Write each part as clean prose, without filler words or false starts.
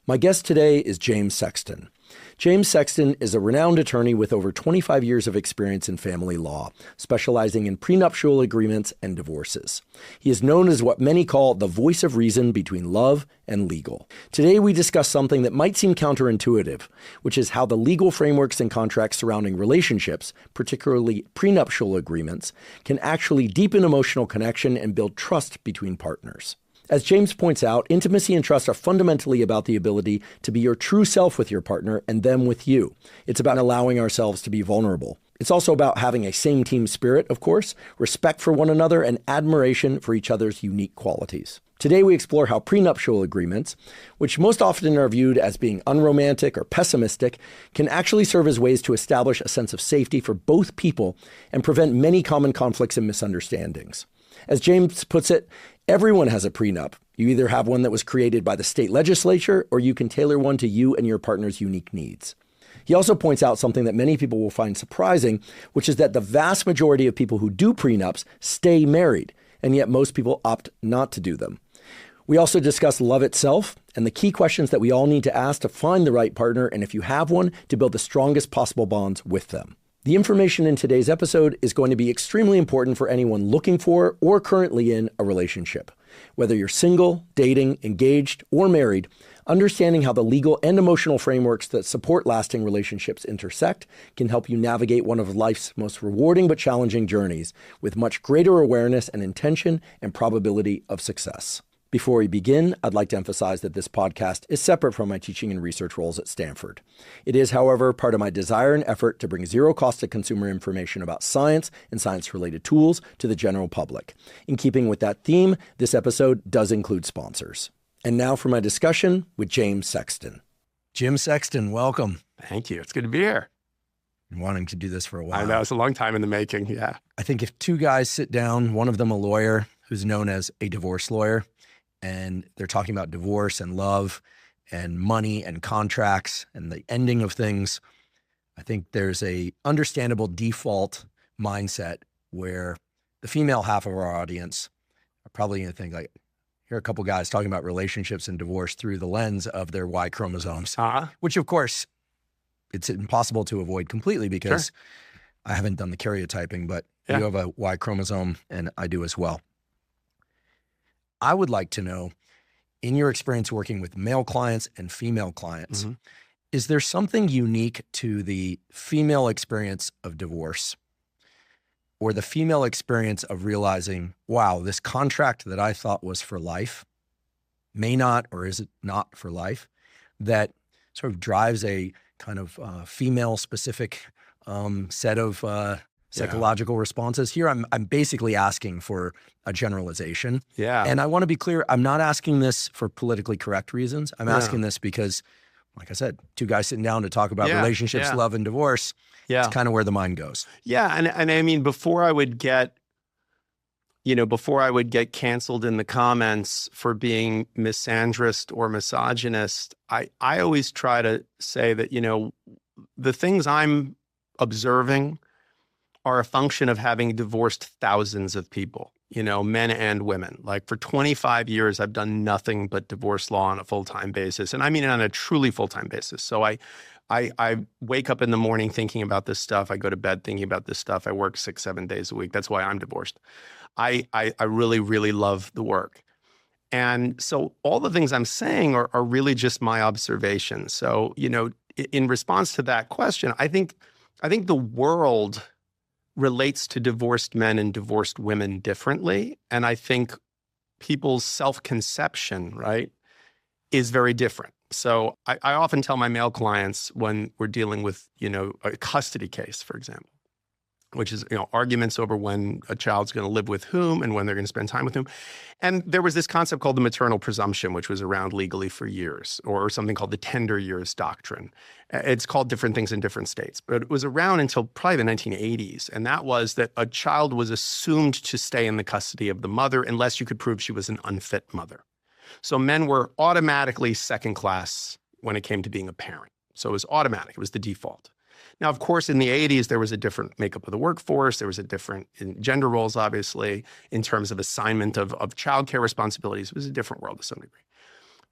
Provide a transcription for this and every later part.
My guest today is James Sexton. James Sexton is a renowned attorney with over 25 years of experience in family law, specializing in prenuptial agreements and divorces. He is known as what many call the voice of reason between love and legal. Today we discuss something that might seem counterintuitive, which is how the legal frameworks and contracts surrounding relationships, particularly prenuptial agreements, can actually deepen emotional connection and build trust between partners. As James points out, intimacy and trust are fundamentally about the ability to be your true self with your partner and them with you. It's about allowing ourselves to be vulnerable. It's also about having a same team spirit, of course, respect for one another, and admiration for each other's unique qualities. Today we explore how prenuptial agreements, which most often are viewed as being unromantic or pessimistic, can actually serve as ways to establish a sense of safety for both people and prevent many common conflicts and misunderstandings. As James puts it, everyone has a prenup. You either have one that was created by the state legislature, or you can tailor one to you and your partner's unique needs. He also points out something that many people will find surprising, which is that the vast majority of people who do prenups stay married, and yet most people opt not to do them. We also discuss love itself and the key questions that we all need to ask to find the right partner, and if you have one, to build the strongest possible bonds with them. The information in today's episode is going to be extremely important for anyone looking for or currently in a relationship. Whether you're single, dating, engaged, or married, understanding how the legal and emotional frameworks that support lasting relationships intersect can help you navigate one of life's most rewarding but challenging journeys with much greater awareness and intention and probability of success. Before we begin, I'd like to emphasize that this podcast is separate from my teaching and research roles at Stanford. It is, however, part of my desire and effort to bring zero-cost-to-consumer information about science and science-related tools to the general public. In keeping with that theme, this episode does include sponsors. And now for my discussion with James Sexton. Jim Sexton, welcome. Thank you. It's good to be here. Been wanting to do this for a while. I know. It's a long time in the making. Yeah. I think if two guys sit down, one of them a lawyer who's known as a divorce lawyer, and they're talking about divorce and love and money and contracts and the ending of things, I think there's a understandable default mindset where the female half of our audience are probably going to think like, here are a couple guys talking about relationships and divorce through the lens of their Y chromosomes, which of course it's impossible to avoid completely because I haven't done the karyotyping, but you have a Y chromosome and I do as well. I would like to know, in your experience working with male clients and female clients, is there something unique to the female experience of divorce or the female experience of realizing, wow, this contract that I thought was for life may not, or is it not for life, that sort of drives a kind of female-specific set of psychological responses? Here, I'm basically asking for a generalization. Yeah. And I want to be clear, I'm not asking this for politically correct reasons. I'm asking this because, like I said, two guys sitting down to talk about relationships, love, and divorce. It's kind of where the mind goes. Yeah. And I mean, before I would get canceled in the comments for being misandrist or misogynist, I always try to say that, the things I'm observing are a function of having divorced thousands of people, men and women. Like for 25 years, I've done nothing but divorce law on a full-time basis. And I mean on a truly full-time basis. So I wake up in the morning thinking about this stuff. I go to bed thinking about this stuff. I work 6-7 days a week. That's why I'm divorced. I really, really love the work. And so all the things I'm saying are really just my observations. So, in response to that question, I think the world relates to divorced men and divorced women differently. And I think people's self-conception, right, is very different. So I often tell my male clients when we're dealing with, a custody case, for example, which is, arguments over when a child's going to live with whom and when they're going to spend time with whom. And there was this concept called the maternal presumption, which was around legally for years, or something called the tender years doctrine. It's called different things in different states, but it was around until probably the 1980s. And that was that a child was assumed to stay in the custody of the mother unless you could prove she was an unfit mother. So men were automatically second class when it came to being a parent. So it was automatic. It was the default. Now, of course, in the 80s, there was a different makeup of the workforce. There was a different in gender roles, obviously, in terms of assignment of childcare responsibilities. It was a different world to some degree.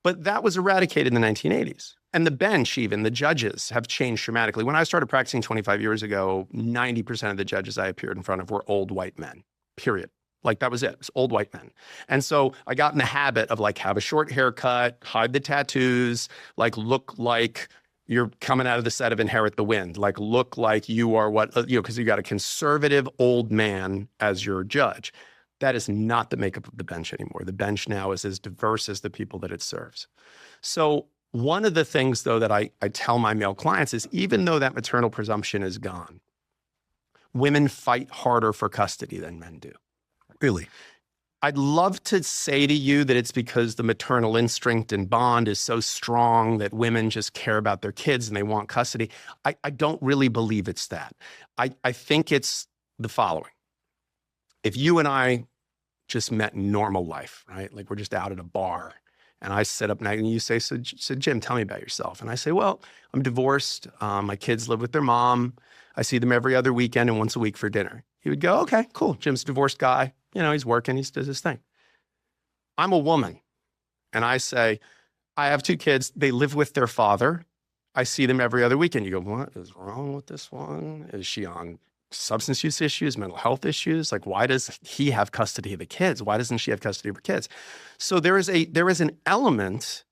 But that was eradicated in the 1980s. And the bench, even the judges, have changed dramatically. When I started practicing 25 years ago, 90% of the judges I appeared in front of were old white men, period. Like that was it. It was old white men. And so I got in the habit of like have a short haircut, hide the tattoos, like look like you're coming out of the set of Inherit the Wind, like look like you are what, because you got a conservative old man as your judge. That is not the makeup of the bench anymore. The bench now is as diverse as the people that it serves. So one of the things, though, that I tell my male clients is even though that maternal presumption is gone, women fight harder for custody than men do. Really? I'd love to say to you that it's because the maternal instinct and bond is so strong that women just care about their kids and they want custody. I don't really believe it's that. I think it's the following. If you and I just met in normal life, right? Like we're just out at a bar and I sit up night and you say, so Jim, tell me about yourself. And I say, well, I'm divorced. My kids live with their mom. I see them every other weekend and once a week for dinner. He would go, okay, cool. Jim's a divorced guy. He's working, he does his thing. I'm a woman. And I say, I have 2 kids. They live with their father. I see them every other weekend. You go, what is wrong with this one? Is she on substance use issues, mental health issues? Like, why does he have custody of the kids? Why doesn't she have custody of her kids? So there is an element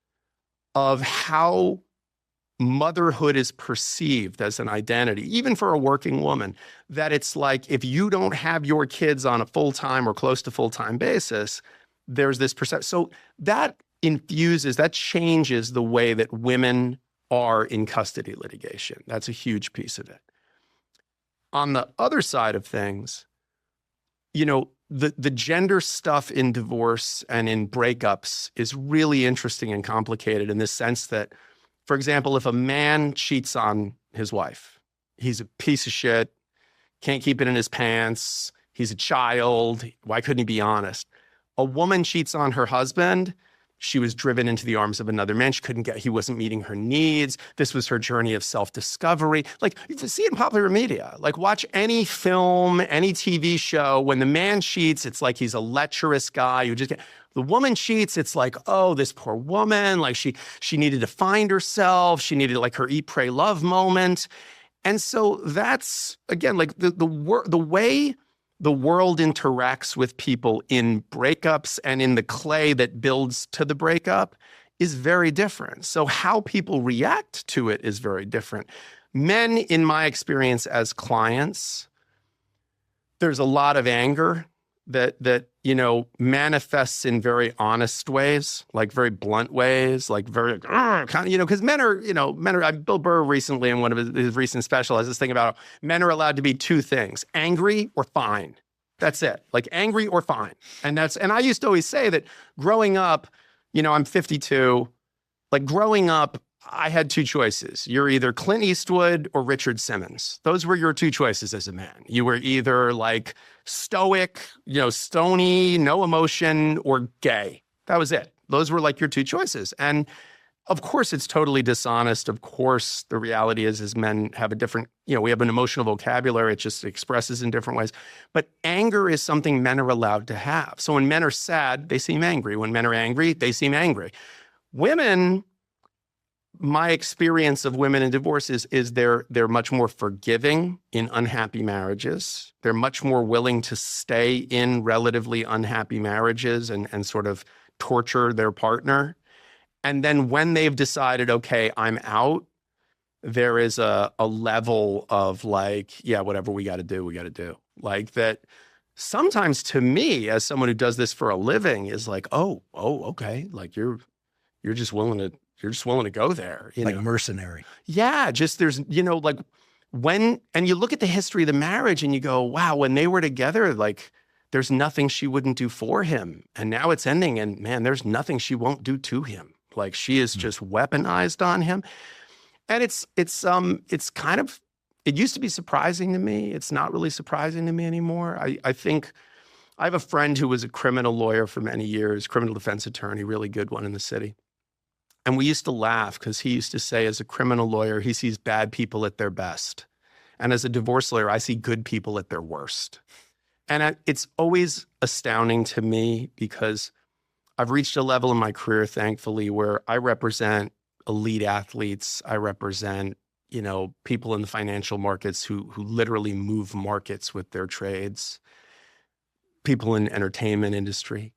of how motherhood is perceived as an identity, even for a working woman, that it's like if you don't have your kids on a full-time or close to full-time basis, there's this perception. So that changes the way that women are in custody litigation. That's a huge piece of it. On the other side of things, the gender stuff in divorce and in breakups is really interesting and complicated in the sense that, for example, if a man cheats on his wife, he's a piece of shit, can't keep it in his pants, he's a child, why couldn't he be honest? A woman cheats on her husband, she was driven into the arms of another man, he wasn't meeting her needs, this was her journey of self-discovery. Like, you see it in popular media, like watch any film, any TV show, when the man cheats, it's like he's a lecherous guy who the woman cheats, it's like, oh, this poor woman, like she needed to find herself. She needed like her eat, pray, love moment. And so that's, again, like the way the world interacts with people in breakups and in the clay that builds to the breakup is very different. So how people react to it is very different. Men, in my experience as clients, there's a lot of anger that manifests in very honest ways, like very blunt ways, like very because men are. Bill Burr recently in one of his recent specials has this thing about men are allowed to be 2 things: angry or fine. That's it, like angry or fine. And I used to always say that growing up, I'm 52. Like growing up, I had 2 choices. You're either Clint Eastwood or Richard Simmons. Those were your 2 choices as a man. You were either like stoic, stony, no emotion, or gay. That was it. Those were like your 2 choices. And of course, it's totally dishonest. Of course, the reality is men have a different, we have an emotional vocabulary. It just expresses in different ways. But anger is something men are allowed to have. So when men are sad, they seem angry. When men are angry, they seem angry. Women, my experience of women in divorce is they're much more forgiving in unhappy marriages. They're much more willing to stay in relatively unhappy marriages and sort of torture their partner. And then when they've decided, okay, I'm out, there is a level of like, yeah, whatever we got to do. Like that sometimes to me, as someone who does this for a living, is like, oh, okay. Like you're just willing to go there. Like mercenary. Yeah. Just there's, like and you look at the history of the marriage and you go, wow, when they were together, like there's nothing she wouldn't do for him. And now it's ending and man, there's nothing she won't do to him. Like she is just weaponized on him. And it's kind of, it used to be surprising to me. It's not really surprising to me anymore. I think I have a friend who was a criminal lawyer for many years, criminal defense attorney, really good one in the city. And we used to laugh because he used to say as a criminal lawyer, he sees bad people at their best. And as a divorce lawyer, I see good people at their worst. And it's always astounding to me because I've reached a level in my career, thankfully, where I represent elite athletes. I represent, people in the financial markets who literally move markets with their trades, people in entertainment industry.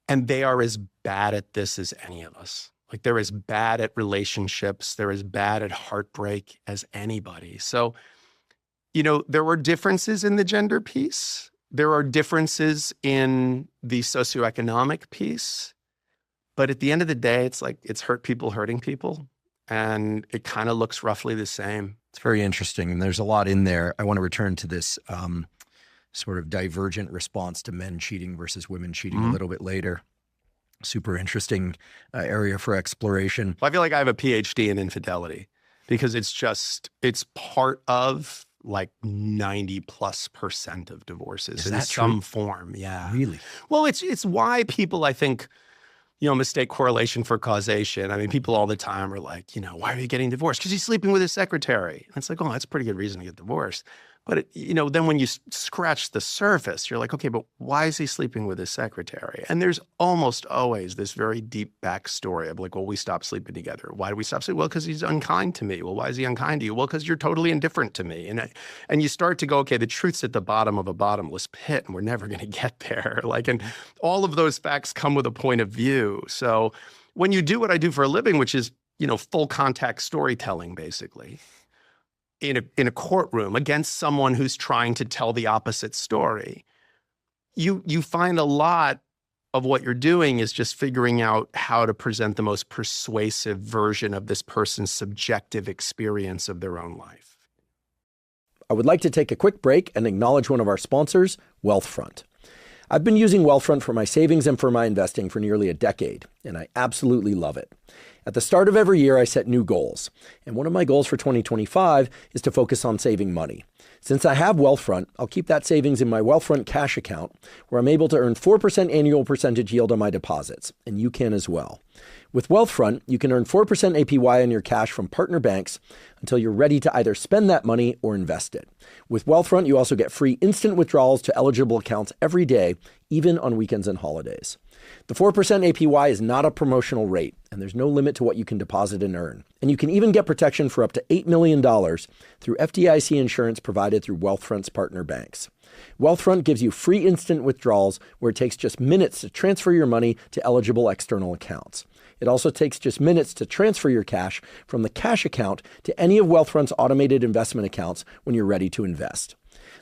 And they are as bad at this as any of us. Like, they're as bad at relationships. They're as bad at heartbreak as anybody. So, there were differences in the gender piece. There are differences in the socioeconomic piece. But at the end of the day, it's like, it's hurt people hurting people. And it kind of looks roughly the same. It's very interesting. And there's a lot in there. I want to return to this sort of divergent response to men cheating versus women cheating a little bit later. Super interesting area for exploration. Well, I feel like I have a PhD in infidelity because it's part of like 90+% of divorces in some form. Yeah. Really? Well, it's why people, I think, mistake correlation for causation. I mean, people all the time are like, why are you getting divorced? Because he's sleeping with his secretary. And it's like, oh, that's a pretty good reason to get divorced. But, then when you scratch the surface, you're like, okay, but why is he sleeping with his secretary? And there's almost always this very deep backstory of like, well, we stopped sleeping together. Why do we stop sleeping? Well, because he's unkind to me. Well, why is he unkind to you? Well, because you're totally indifferent to me. And you start to go, okay, the truth's at the bottom of a bottomless pit, and we're never going to get there. And all of those facts come with a point of view. So when you do what I do for a living, which is, full contact storytelling, basically, in a courtroom against someone who's trying to tell the opposite story, you find a lot of what you're doing is just figuring out how to present the most persuasive version of this person's subjective experience of their own life. I would like to take a quick break and acknowledge one of our sponsors, Wealthfront. I've been using Wealthfront for my savings and for my investing for nearly a decade, and I absolutely love it. At the start of every year, I set new goals, and one of my goals for 2025 is to focus on saving money. Since I have Wealthfront, I'll keep that savings in my Wealthfront cash account, where I'm able to earn 4% annual percentage yield on my deposits, and you can as well. With Wealthfront, you can earn 4% APY on your cash from partner banks until you're ready to either spend that money or invest it. With Wealthfront, you also get free instant withdrawals to eligible accounts every day, even on weekends and holidays. The 4% APY is not a promotional rate, and there's no limit to what you can deposit and earn. And you can even get protection for up to $8 million through FDIC insurance provided through Wealthfront's partner banks. Wealthfront gives you free instant withdrawals where it takes just minutes to transfer your money to eligible external accounts. It also takes just minutes to transfer your cash from the cash account to any of Wealthfront's automated investment accounts when you're ready to invest.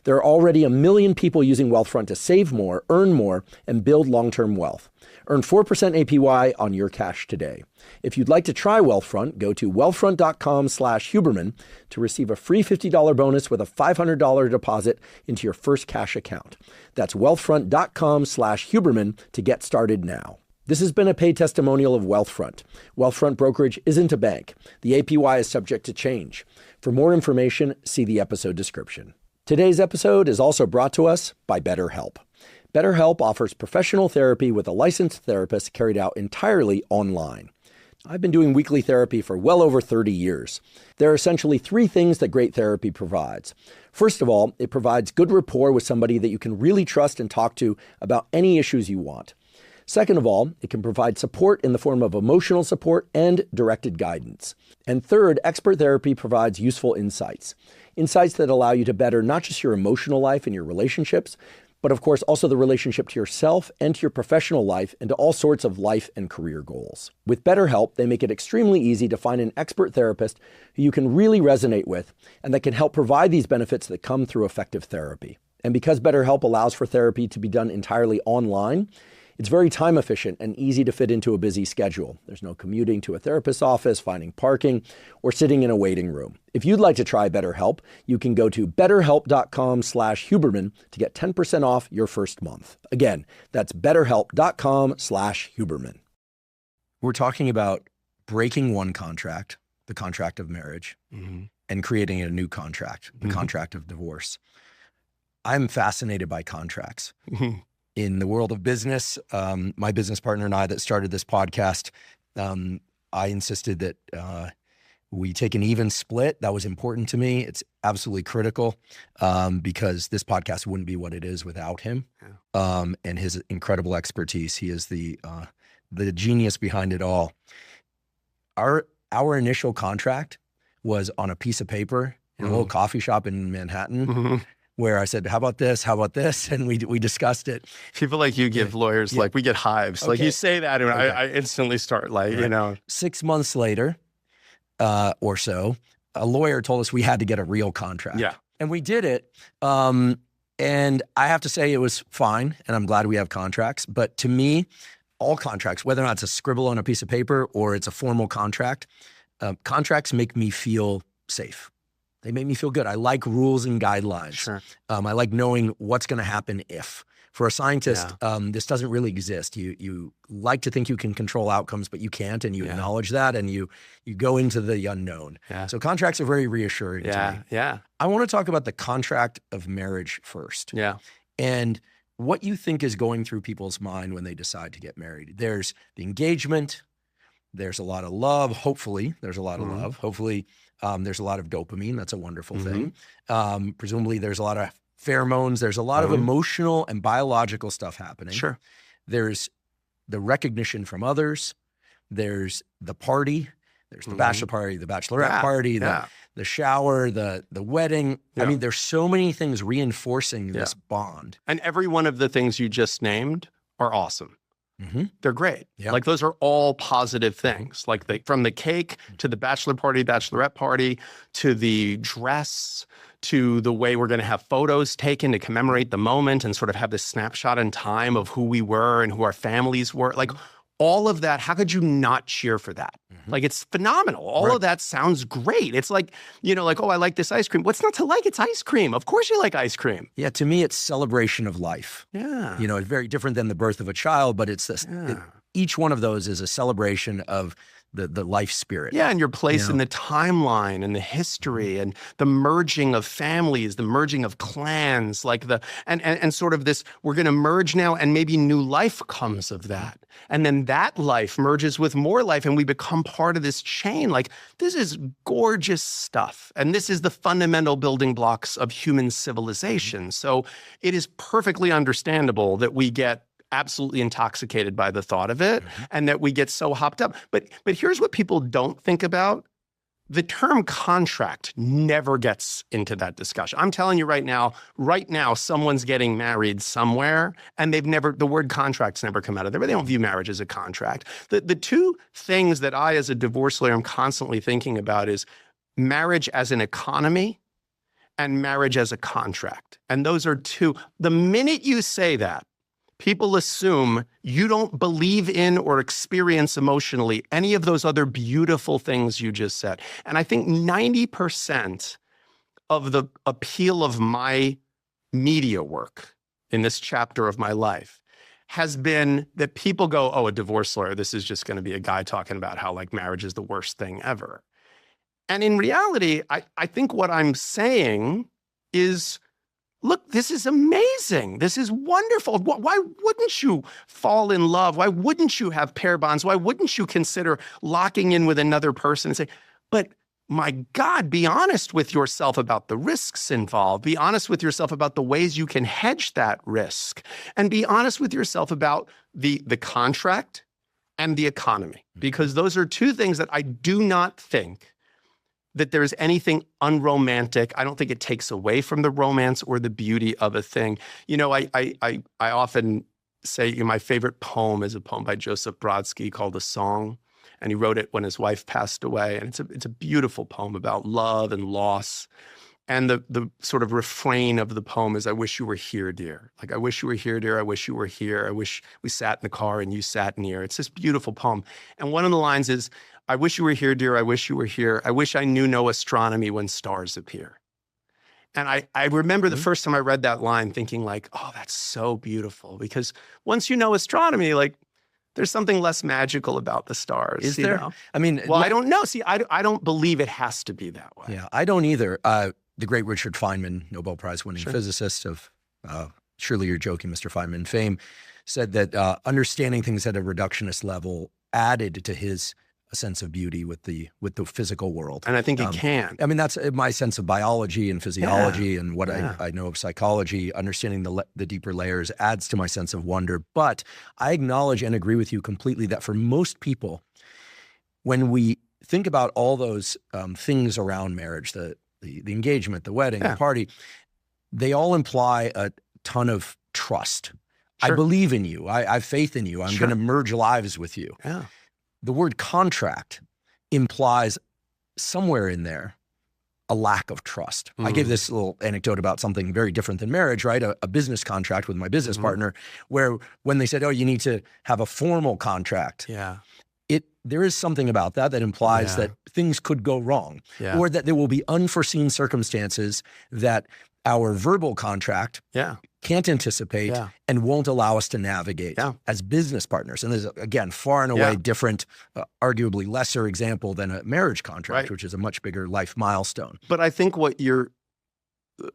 There are already 1 million people using Wealthfront to save more, earn more, and build long-term wealth. Earn 4% APY on your cash today. If you'd like to try Wealthfront, go to wealthfront.com/Huberman to receive a free $50 bonus with a $500 deposit into your first cash account. That's wealthfront.com/Huberman to get started now. This has been a paid testimonial of Wealthfront. Wealthfront Brokerage isn't a bank. The APY is subject to change. For more information, see the episode description. Today's episode is also brought to us by BetterHelp. BetterHelp offers professional therapy with a licensed therapist carried out entirely online. I've been doing weekly therapy for well over 30 years. There are essentially 3 things that great therapy provides. First of all, it provides good rapport with somebody that you can really trust and talk to about any issues you want. Second of all, it can provide support in the form of emotional support and directed guidance. And third, expert therapy provides useful insights that allow you to better not just your emotional life and your relationships, but of course also the relationship to yourself and to your professional life and to all sorts of life and career goals. With BetterHelp, they make it extremely easy to find an expert therapist who you can really resonate with and that can help provide these benefits that come through effective therapy. And because BetterHelp allows for therapy to be done entirely online, it's very time efficient and easy to fit into a busy schedule. There's no commuting to a therapist's office, finding parking, or sitting in a waiting room. If you'd like to try BetterHelp, you can go to betterhelp.com/Huberman to get 10% off your first month. Again, that's betterhelp.com/Huberman. We're talking about breaking one contract, the contract of marriage, and creating a new contract, the contract of divorce. I'm fascinated by contracts. In the world of business, my business partner and I that started this podcast, I insisted that We take an even split. That was important to me. It's absolutely critical because this podcast wouldn't be what it is without him and his incredible expertise. He is the genius behind it all. Our initial contract was on a piece of paper in a little coffee shop in Manhattan. Where I said, how about this? How about this? And we discussed it. People like you give lawyers, like we get hives. Okay. Like you say that and I instantly start like, 6 months later or so, a lawyer told us we had to get a real contract. Yeah. And we did it. And I have to say it was fine. And I'm glad we have contracts. But to me, all contracts, whether or not it's a scribble on a piece of paper or it's a formal contract, contracts make me feel safe. They make me feel good. I like rules and guidelines. Sure. I like knowing what's going to happen if. For a scientist, this doesn't really exist. You like to think you can control outcomes, but you can't, and you acknowledge that, and you go into the unknown. Yeah. So contracts are very reassuring to me. Yeah. I want to talk about the contract of marriage first. Yeah. And what you think is going through people's mind when they decide to get married. There's the engagement. There's a lot of love. Hopefully, there's a lot of love. Hopefully, there's a lot of dopamine. That's a wonderful thing. Presumably, there's a lot of pheromones. There's a lot of emotional and biological stuff happening. Sure. There's the recognition from others. There's the party. There's the bachelor party, the bachelorette party, the shower, the wedding. Yeah. I mean, there's so many things reinforcing this bond. And every one of the things you just named are awesome. They're great. Yeah. Like those are all positive things. Like from the cake to the bachelor party, bachelorette party, to the dress, to the way we're going to have photos taken to commemorate the moment and sort of have this snapshot in time of who we were and who our families were. Like all of that, how could you not cheer for that? Like it's phenomenal. All of that sounds great. It's like, like, oh, I like this ice cream. What's not to like? It's ice cream. Of course you like ice cream. Yeah, to me, it's celebration of life. Yeah. It's very different than the birth of a child, but it's this. Each one of those is a celebration of the life spirit. Yeah, and your place in the timeline and the history and the merging of families, the merging of clans, like and sort of this, we're going to merge now and maybe new life comes of that. And then that life merges with more life and we become part of this chain. Like this is gorgeous stuff. And this is the fundamental building blocks of human civilization. So it is perfectly understandable that we get absolutely intoxicated by the thought of it and that we get so hopped up. But here's what people don't think about. The term contract never gets into that discussion. I'm telling you right now, someone's getting married somewhere and the word contract's never come out of there, but they don't view marriage as a contract. The two things that I, as a divorce lawyer, am constantly thinking about is marriage as an economy and marriage as a contract. And those are two. The minute you say that, people assume you don't believe in or experience emotionally any of those other beautiful things you just said. And I think 90% of the appeal of my media work in this chapter of my life has been that people go, oh, a divorce lawyer, this is just going to be a guy talking about how like marriage is the worst thing ever. And in reality, I think what I'm saying is, look, this is amazing. This is wonderful. Why wouldn't you fall in love? Why wouldn't you have pair bonds? Why wouldn't you consider locking in with another person and say, but my God, be honest with yourself about the risks involved. Be honest with yourself about the ways you can hedge that risk. And be honest with yourself about the contract and the economy. Because those are two things that I do not think that there's anything unromantic. I don't think it takes away from the romance or the beauty of a thing. I often say my favorite poem is a poem by Joseph Brodsky called A Song. And he wrote it when his wife passed away. And it's a beautiful poem about love and loss. And the sort of refrain of the poem is, I wish you were here, dear. Like, I wish you were here, dear. I wish you were here. I wish we sat in the car and you sat near. It's this beautiful poem. And one of the lines is, I wish you were here, dear. I wish you were here. I wish I knew no astronomy when stars appear. And I remember the first time I read that line thinking like, oh, that's so beautiful. Because once you know astronomy, like, there's something less magical about the stars. Is there? Know? I mean, well, I don't know. See, I don't believe it has to be that way. Yeah, I don't either. The great Richard Feynman, Nobel Prize winning physicist of surely you're joking, Mr. Feynman fame, said that understanding things at a reductionist level added to his a sense of beauty with the physical world. And I think it can. I mean, that's my sense of biology and physiology and what I know of psychology. Understanding the deeper layers adds to my sense of wonder. But I acknowledge and agree with you completely that for most people, when we think about all those things around marriage, the engagement, the wedding, the party, they all imply a ton of trust. Sure. I believe in you. I have faith in you. I'm going to merge lives with you. Yeah. The word contract implies somewhere in there a lack of trust. I gave this little anecdote about something very different than marriage, right? A business contract with my business partner, where when they said, oh, you need to have a formal contract. Yeah. There is something about that implies that things could go wrong, or that there will be unforeseen circumstances that our verbal contract can't anticipate and won't allow us to navigate as business partners. And there's, again, far and away different, arguably lesser example than a marriage contract, which is a much bigger life milestone. But I think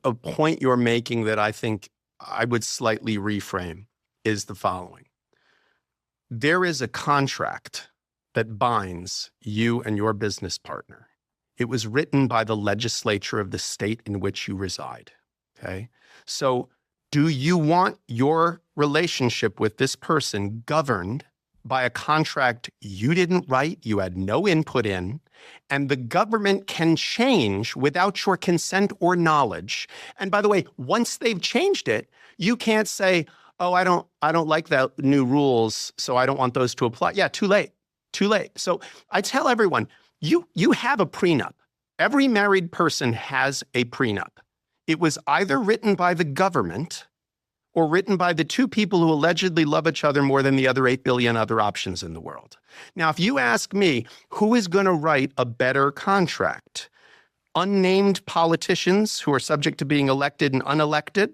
a point you're making that I think I would slightly reframe is the following. There is a contract that binds you and your business partner. It was written by the legislature of the state in which you reside, okay? So do you want your relationship with this person governed by a contract you didn't write, you had no input in, and the government can change without your consent or knowledge? And by the way, once they've changed it, you can't say, oh, I don't like that new rules, so I don't want those to apply. Yeah, too late. Too late. So I tell everyone, you have a prenup. Every married person has a prenup. It was either written by the government or written by the two people who allegedly love each other more than the other 8 billion other options in the world. Now, if you ask me, who is going to write a better contract? Unnamed politicians who are subject to being elected and unelected,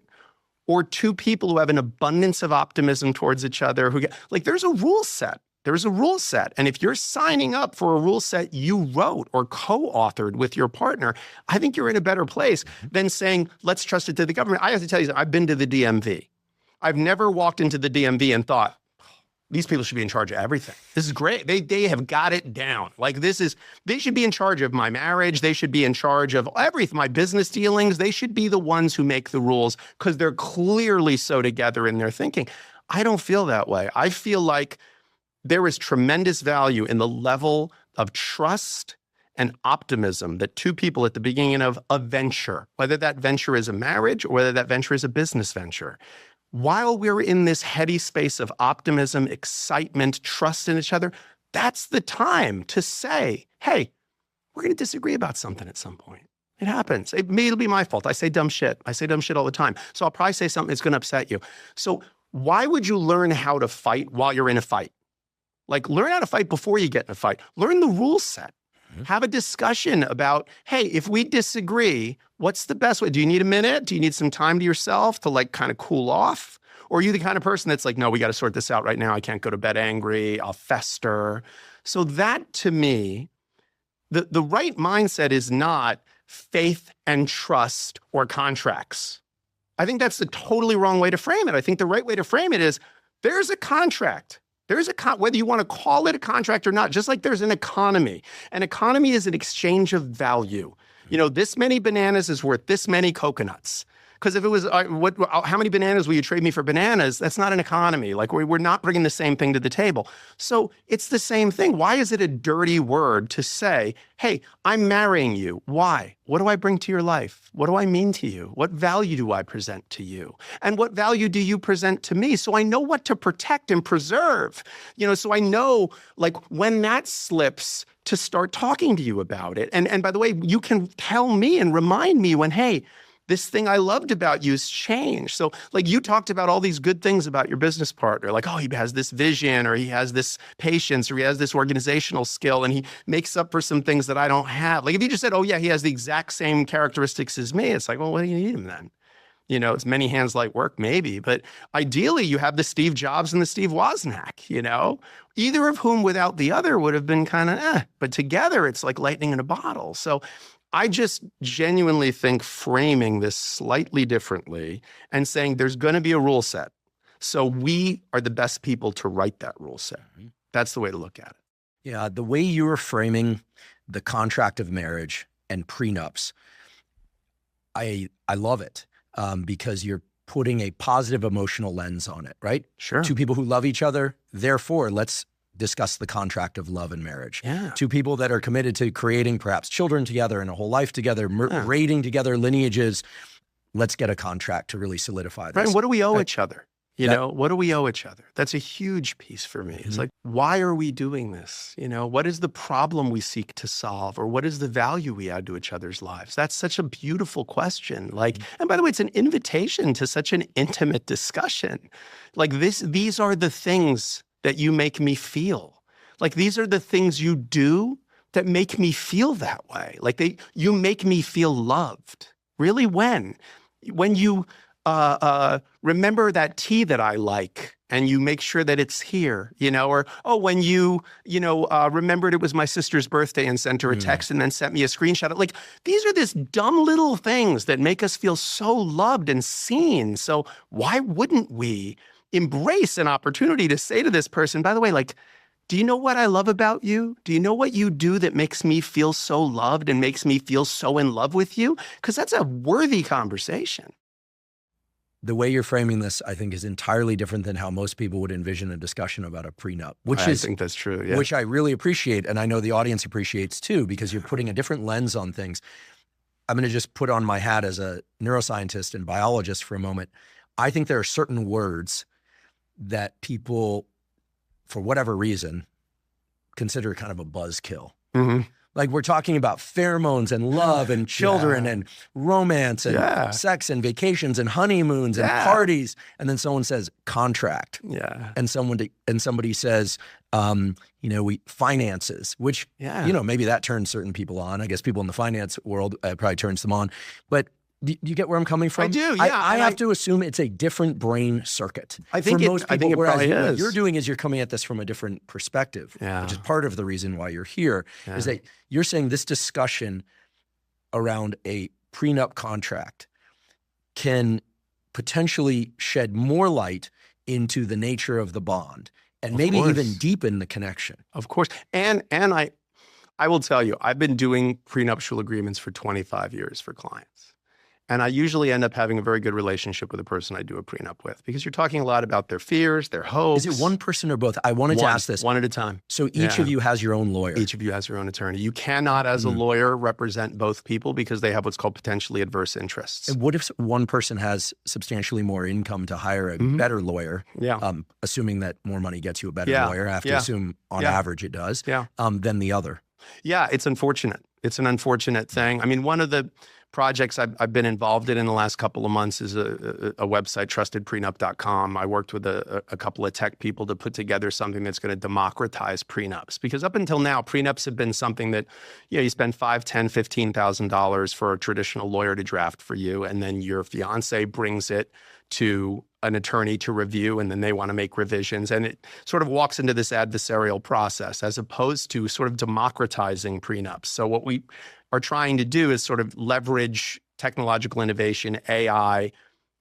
or two people who have an abundance of optimism towards each other? There's a rule set. There's a rule set. And if you're signing up for a rule set you wrote or co-authored with your partner, I think you're in a better place than saying, let's trust it to the government. I have to tell you, I've been to the DMV. I've never walked into the DMV and thought, these people should be in charge of everything. This is great. They have got it down. They should be in charge of my marriage. They should be in charge of everything, my business dealings. They should be the ones who make the rules because they're clearly so together in their thinking. I don't feel that way. I feel like there is tremendous value in the level of trust and optimism that two people at the beginning of a venture, whether that venture is a marriage or whether that venture is a business venture, while we're in this heady space of optimism, excitement, trust in each other, that's the time to say, hey, we're going to disagree about something at some point. It happens. It'll be my fault. I say dumb shit. I say dumb shit all the time. So I'll probably say something that's going to upset you. So why would you learn how to fight while you're in a fight? Learn how to fight before you get in a fight. Learn the rule set. Have a discussion about, hey, if we disagree, what's the best way? Do you need a minute? Do you need some time to yourself to kind of cool off? Or are you the kind of person that's like, no, we got to sort this out right now. I can't go to bed angry. I'll fester. So that, to me, the right mindset is not faith and trust or contracts. I think that's the totally wrong way to frame it. I think the right way to frame it is there's a contract. There's whether you want to call it a contract or not, just like there's an economy. An economy is an exchange of value. This many bananas is worth this many coconuts. Because if it was, how many bananas will you trade me for bananas? That's not an economy. We're not bringing the same thing to the table. So it's the same thing. Why is it a dirty word to say, hey, I'm marrying you? Why? What do I bring to your life? What do I mean to you? What value do I present to you? And what value do you present to me? So I know what to protect and preserve. So I know when that slips to start talking to you about it. And by the way, you can tell me and remind me when, hey, this thing I loved about you has changed. So you talked about all these good things about your business partner, oh, he has this vision or he has this patience or he has this organizational skill and he makes up for some things that I don't have. If you just said, oh yeah, he has the exact same characteristics as me, it's well, what do you need him then? It's many hands light work, maybe. But ideally, you have the Steve Jobs and the Steve Wozniak, either of whom without the other would have been kind of But together, it's like lightning in a bottle. So I just genuinely think framing this slightly differently and saying there's going to be a rule set. So we are the best people to write that rule set. That's the way to look at it. Yeah, the way you were framing the contract of marriage and prenups, I love it because you're putting a positive emotional lens on it, right? Sure. Two people who love each other, therefore, let's discuss the contract of love and marriage. Yeah. Two people that are committed to creating perhaps children together and a whole life together, braiding together lineages. Let's get a contract to really solidify this. Right. And what do we owe each other? What do we owe each other? That's a huge piece for me. It's like, why are we doing this? What is the problem we seek to solve, or what is the value we add to each other's lives? That's such a beautiful question. And by the way, it's an invitation to such an intimate discussion. These are the things that you make me feel. These are the things you do that make me feel that way. You make me feel loved. Really, when you remember that tea that I like and you make sure that it's here, or when you remembered it was my sister's birthday and sent her a text and then sent me a screenshot. These are these dumb little things that make us feel so loved and seen. So why wouldn't we embrace an opportunity to say to this person, by the way, do you know what I love about you? Do you know what you do that makes me feel so loved and makes me feel so in love with you? Because that's a worthy conversation. The way you're framing this, I think, is entirely different than how most people would envision a discussion about a prenup, I think that's true. Yeah. Which I really appreciate. And I know the audience appreciates too, because you're putting a different lens on things. I'm going to just put on my hat as a neuroscientist and biologist for a moment. I think there are certain words that people, for whatever reason, consider kind of a buzzkill. We're talking about pheromones and love and children and romance and sex and vacations and honeymoons and parties. And then someone says contract. Yeah. And somebody says, finances, which, maybe that turns certain people on. I guess people in the finance world probably turns them on. But do you get where I'm coming from? I do, yeah. I have to assume it's a different brain circuit. I think it probably is. What you're doing is you're coming at this from a different perspective, which is part of the reason why you're here, is that you're saying this discussion around a prenup contract can potentially shed more light into the nature of the bond and maybe even deepen the connection. Of course. And I will tell you, I've been doing prenuptial agreements for 25 years for clients. And I usually end up having a very good relationship with the person I do a prenup with, because you're talking a lot about their fears, their hopes. Is it one person or both? I wanted to ask this. One at a time. So each of you has your own lawyer. Each of you has your own attorney. You cannot, as a lawyer, represent both people because they have what's called potentially adverse interests. And what if one person has substantially more income to hire a better lawyer? Yeah. Assuming that more money gets you a better lawyer. I have to assume on average it does. Than the other. Yeah, it's unfortunate. It's an unfortunate thing. I mean, one of the projects I've been involved in the last couple of months is a website, trustedprenup.com. I worked with a couple of tech people to put together something that's going to democratize prenups. Because up until now, prenups have been something that, you spend $5,000, $10,000, $15,000 for a traditional lawyer to draft for you, and then your fiance brings it to an attorney to review, and then they want to make revisions. And it sort of walks into this adversarial process, as opposed to sort of democratizing prenups. So what we are trying to do is sort of leverage technological innovation, AI.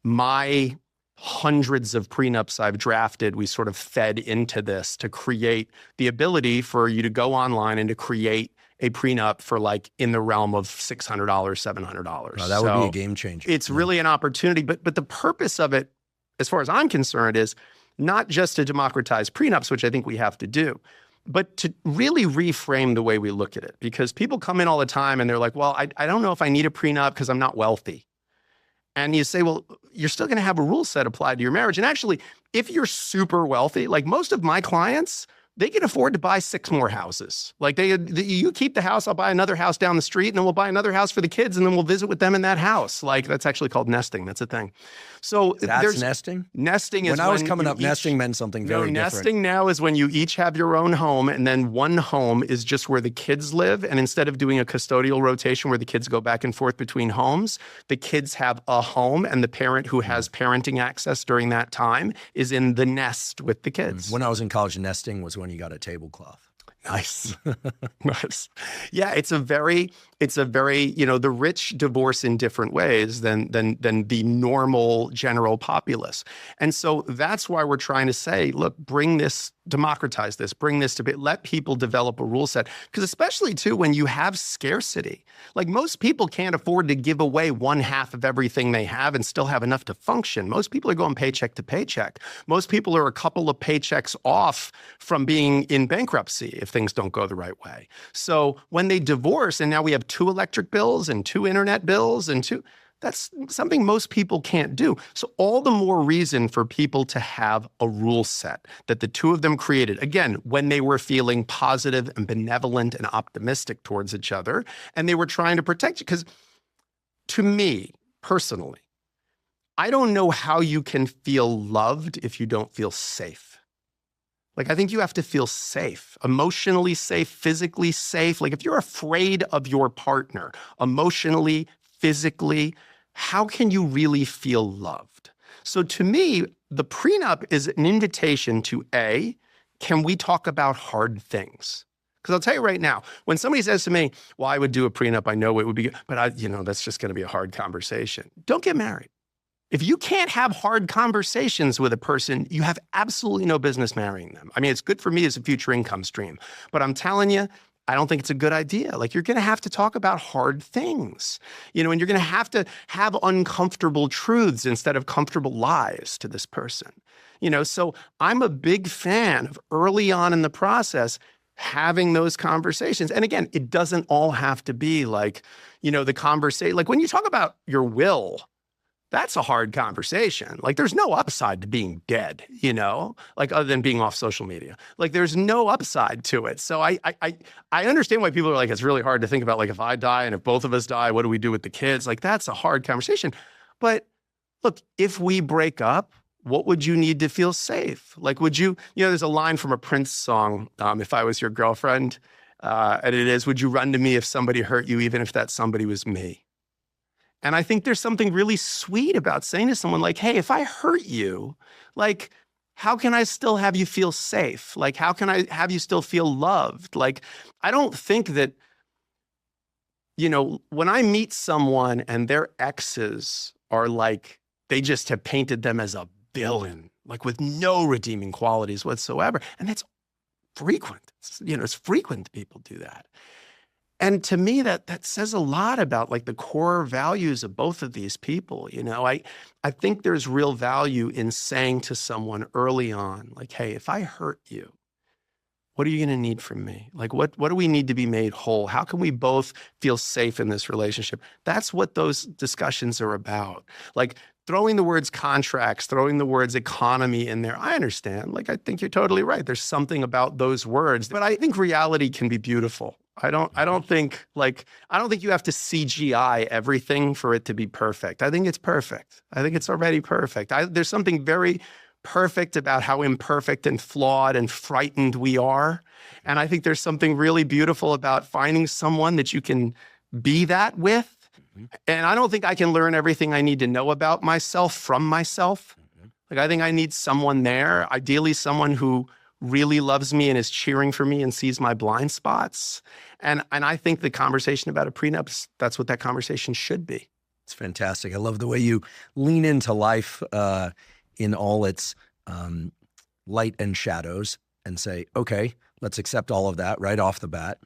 My hundreds of prenups I've drafted, we sort of fed into this to create the ability for you to go online and to create a prenup for in the realm of $600, $700. Wow, that would be a game changer. It's really an opportunity. But the purpose of it, as far as I'm concerned, is not just to democratize prenups, which I think we have to do, but to really reframe the way we look at it. Because people come in all the time and they're like, well, I don't know if I need a prenup because I'm not wealthy. And you say, well, you're still going to have a rule set applied to your marriage. And actually, if you're super wealthy, like most of my clients, they can afford to buy 6 more houses. You keep the house, I'll buy another house down the street, and then we'll buy another house for the kids, and then we'll visit with them in that house. That's actually called nesting. That's a thing. So that's nesting? Nesting is when I was coming up, nesting meant something very different. Nesting now is when you each have your own home, and then one home is just where the kids live. And instead of doing a custodial rotation where the kids go back and forth between homes, the kids have a home, and the parent who has parenting access during that time is in the nest with the kids. When I was in college, nesting was when you got a tablecloth. Nice. Nice. Yeah, it's a very it's a very, the rich divorce in different ways than the normal general populace. And so that's why we're trying to say, look, democratize this, bring this to let people develop a rule set. Because especially too, when you have scarcity, like most people can't afford to give away one half of everything they have and still have enough to function. Most people are going paycheck to paycheck. Most people are a couple of paychecks off from being in bankruptcy if things don't go the right way. So when they divorce, and now we have 2 electric bills and 2 internet bills and that's something most people can't do. So all the more reason for people to have a rule set that the 2 of them created, again, when they were feeling positive and benevolent and optimistic towards each other, and they were trying to protect you. Because to me, personally, I don't know how you can feel loved if you don't feel safe. Like, I think you have to feel safe, emotionally safe, physically safe. Like, if you're afraid of your partner, emotionally, physically, how can you really feel loved? So to me, the prenup is an invitation to can we talk about hard things? Because I'll tell you right now, when somebody says to me, well, I would do a prenup, I know it would be good, but that's just going to be a hard conversation. Don't get married. If you can't have hard conversations with a person, you have absolutely no business marrying them. I mean, it's good for me as a future income stream, but I'm telling you, I don't think it's a good idea. Like, you're going to have to talk about hard things, and you're going to have uncomfortable truths instead of comfortable lies to this person, So I'm a big fan of early on in the process having those conversations. And again, it doesn't all have to be like, the conversation. Like when you talk about your will, that's a hard conversation. Like, there's no upside to being dead, like other than being off social media. Like, there's no upside to it. So I understand why people are like, it's really hard to think about, like, if I die and if both of us die, what do we do with the kids? Like, that's a hard conversation. But look, if we break up, what would you need to feel safe? Like, would you, there's a line from a Prince song, if I was your girlfriend, and it is, would you run to me if somebody hurt you, even if that somebody was me? And I think there's something really sweet about saying to someone like, hey, if I hurt you, like, how can I still have you feel safe? Like, how can I have you still feel loved? Like, I don't think that, when I meet someone and their exes are like, they just have painted them as a villain, like with no redeeming qualities whatsoever. And that's frequent. It's frequent people do that. And to me, that says a lot about like the core values of both of these people. I think there's real value in saying to someone early on, like, hey, if I hurt you, what are you going to need from me? Like, what do we need to be made whole? How can we both feel safe in this relationship? That's what those discussions are about. Like, throwing the words contracts, throwing the words economy in there, I understand. Like, I think you're totally right. There's something about those words, but I think reality can be beautiful. I don't think you have to CGI everything for it to be perfect. I think it's perfect. I think it's already perfect. There's something very perfect about how imperfect and flawed and frightened we are. And I think there's something really beautiful about finding someone that you can be that with. And I don't think I can learn everything I need to know about myself from myself. Like, I think I need someone there, ideally someone who really loves me and is cheering for me and sees my blind spots. And I think the conversation about a prenup, that's what that conversation should be. It's fantastic. I love the way you lean into life in all its light and shadows and say, okay, let's accept all of that right off the bat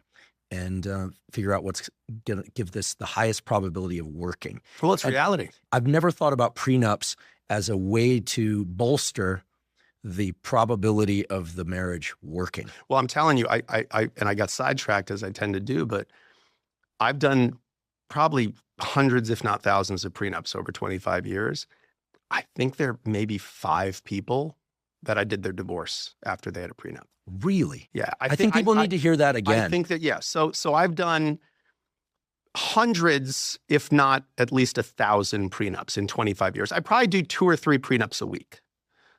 and figure out what's going to give this the highest probability of working. Well, it's reality. I've never thought about prenups as a way to bolster the probability of the marriage working. Well, I'm telling you, I got sidetracked as I tend to do, but I've done probably hundreds, if not thousands of prenups over 25 years. I think there may be 5 people that I did their divorce after they had a prenup. Really? Yeah. I think people need to hear that again. I think that, yeah. So I've done hundreds, if not at least 1,000 prenups in 25 years. I probably do 2 or 3 prenups a week.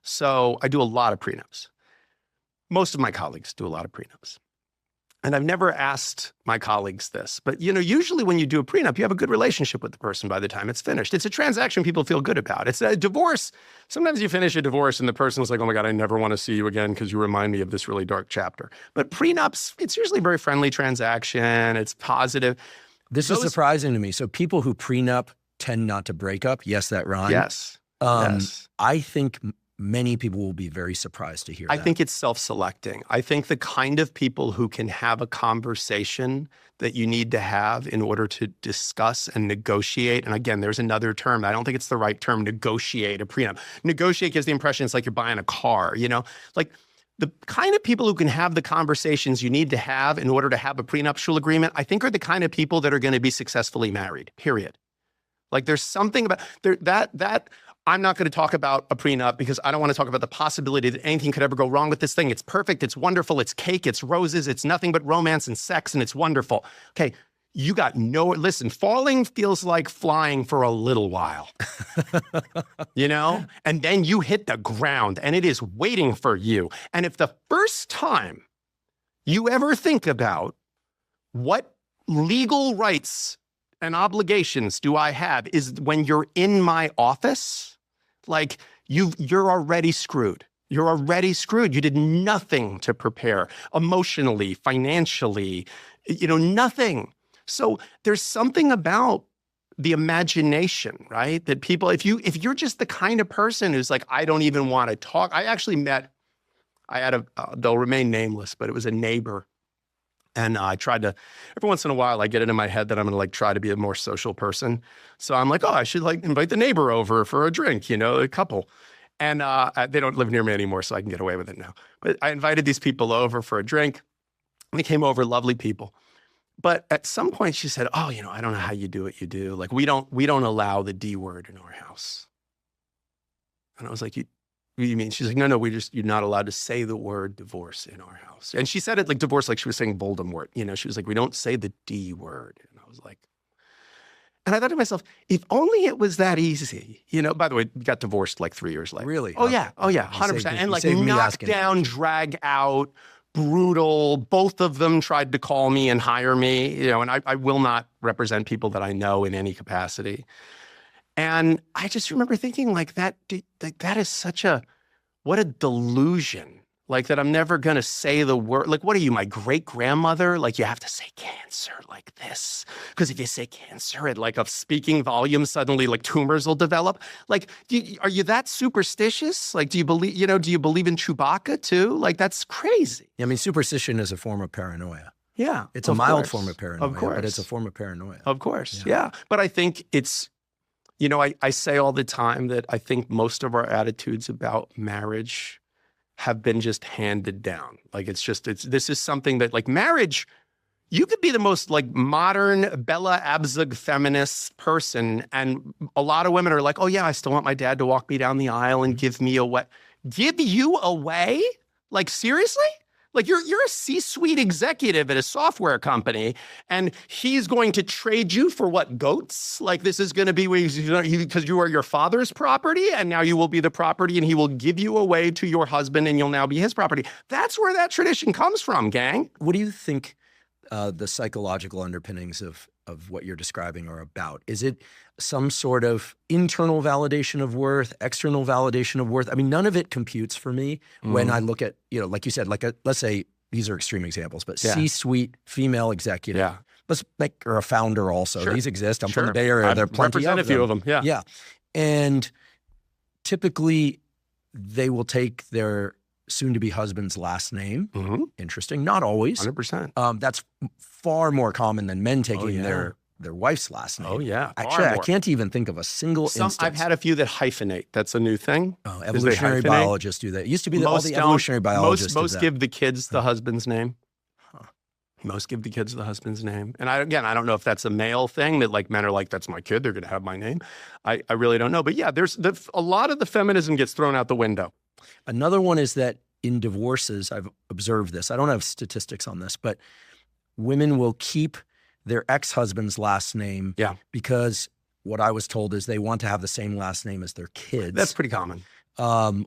So I do a lot of prenups. Most of my colleagues do a lot of prenups. And I've never asked my colleagues this, but usually when you do a prenup, you have a good relationship with the person by the time it's finished. It's a transaction people feel good about. It's a divorce. Sometimes you finish a divorce and the person's like, oh my God, I never want to see you again because you remind me of this really dark chapter. But prenups, it's usually a very friendly transaction. It's positive. This is surprising to me. So people who prenup tend not to break up. Yes, that rhyme. Yes. Yes. I think many people will be very surprised to hear that. I think it's self-selecting. I think the kind of people who can have a conversation that you need to have in order to discuss and negotiate. And again, there's another term. I don't think it's the right term, negotiate a prenup. Negotiate gives the impression it's like you're buying a car, you know? Like the kind of people who can have the conversations you need to have in order to have a prenuptial agreement, I think are the kind of people that are going to be successfully married, period. Like there's something about that I'm not going to talk about a prenup because I don't want to talk about the possibility that anything could ever go wrong with this thing. It's perfect. It's wonderful. It's cake. It's roses. It's nothing but romance and sex, and it's wonderful. Okay, you got listen, falling feels like flying for a little while, you know? And then you hit the ground, and it is waiting for you. And if the first time you ever think about what legal rights and obligations do I have is when you're in my office, like you're already screwed. You're already screwed. You did nothing to prepare emotionally, financially, you know, nothing. So there's something about the imagination, right? That people, if you're just the kind of person who's like, I don't even want to talk. I had they'll remain nameless, but it was a neighbor. And I tried to, every once in a while, I get it in my head that I'm going to like try to be a more social person. So I'm like, oh, I should like invite the neighbor over for a drink, you know, a couple. And they don't live near me anymore, so I can get away with it now. But I invited these people over for a drink. And they came over, lovely people. But at some point she said, oh, you know, I don't know how you do what you do. Like we don't allow the D word in our house. And I was like, what do you mean? She's like, no, you're not allowed to say the word divorce in our house. And she said it like divorce, like she was saying Voldemort. You know, she was like, we don't say the D word. And I was like, and I thought to myself, if only it was that easy. You know, by the way, we got divorced like 3 years later. Really? Oh, yeah. Oh, yeah. 100%. And like knocked down, drag out, brutal. Both of them tried to call me and hire me, you know, and I will not represent people that I know in any capacity. And I just remember thinking like that is what a delusion. Like that I'm never going to say the word. Like, what are you, my great-grandmother? Like you have to say cancer like this. Because if you say cancer at like a speaking volume, suddenly like tumors will develop. Like, are you that superstitious? Like, do you believe in Chewbacca too? Like, that's crazy. Yeah, I mean, superstition is a form of paranoia. Yeah. It's a mild form of paranoia. Of course. But it's a form of paranoia. Of course. Yeah. But I think it's, you know, I say all the time that I think most of our attitudes about marriage have been just handed down. Like this is something that like marriage, you could be the most like modern Bella Abzug feminist person. And a lot of women are like, oh yeah, I still want my dad to walk me down the aisle and give me away. Give you away? Like seriously? Like you're a C-suite executive at a software company, and he's going to trade you for what, goats? Like this is going to be because you are your father's property, and now you will be the property, and he will give you away to your husband, and you'll now be his property. That's where that tradition comes from, gang. What do you think the psychological underpinnings of what you're describing are about? Is it some sort of internal validation of worth, external validation of worth? I mean, none of it computes for me when I look at, you know, like you said, like let's say these are extreme examples, but C-suite female executive. Yeah. Let's make her a founder also. Sure. These exist. I'm from the Bay Area. There are plenty of them. A few of them. Yeah. Yeah. And typically they will take their soon-to-be husband's last name. Mm-hmm. Interesting. Not always. 100%. That's far more common than men taking their wife's last name. Oh, yeah. Actually, I can't even think of a single instance. I've had a few that hyphenate. That's a new thing. Oh, evolutionary biologists do that. It used to be that all the evolutionary biologists Most give the kids the husband's name. Huh. Most give the kids the husband's name. And I don't know if that's a male thing that like men are like, that's my kid, they're going to have my name. I really don't know. But yeah, there's a lot of the feminism gets thrown out the window. Another one is that in divorces, I've observed this. I don't have statistics on this, but women will keep their ex-husband's last name because what I was told is they want to have the same last name as their kids. That's pretty common.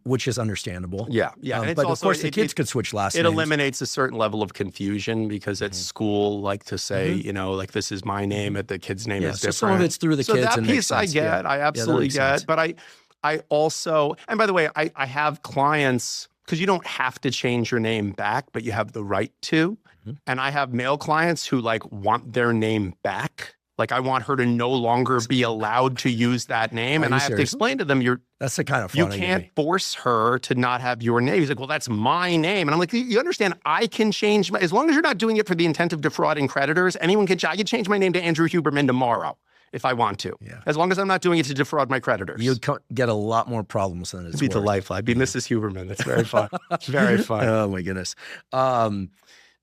Which is understandable. Yeah. But of course, the kids could switch last names. It eliminates a certain level of confusion because at school, like to say, you know, like this is my name, the kid's name is different. So some of it's through the kids. So that piece I get, I absolutely get. But I also, and by the way, I have clients, because you don't have to change your name back, but you have the right to. Mm-hmm. And I have male clients who like want their name back. Like, I want her to no longer be allowed to use that name. And I have to explain to them, that's the kind of funny you can't force her to not have your name. He's like, well, that's my name. And I'm like, you understand, I can change as long as you're not doing it for the intent of defrauding creditors, I can change my name to Andrew Huberman tomorrow if I want to. Yeah. As long as I'm not doing it to defraud my creditors. You'd get a lot more problems than it's worth. It'd be delightful. I'd be Mrs. Huberman. That's very fun. It's very fun. Oh, my goodness.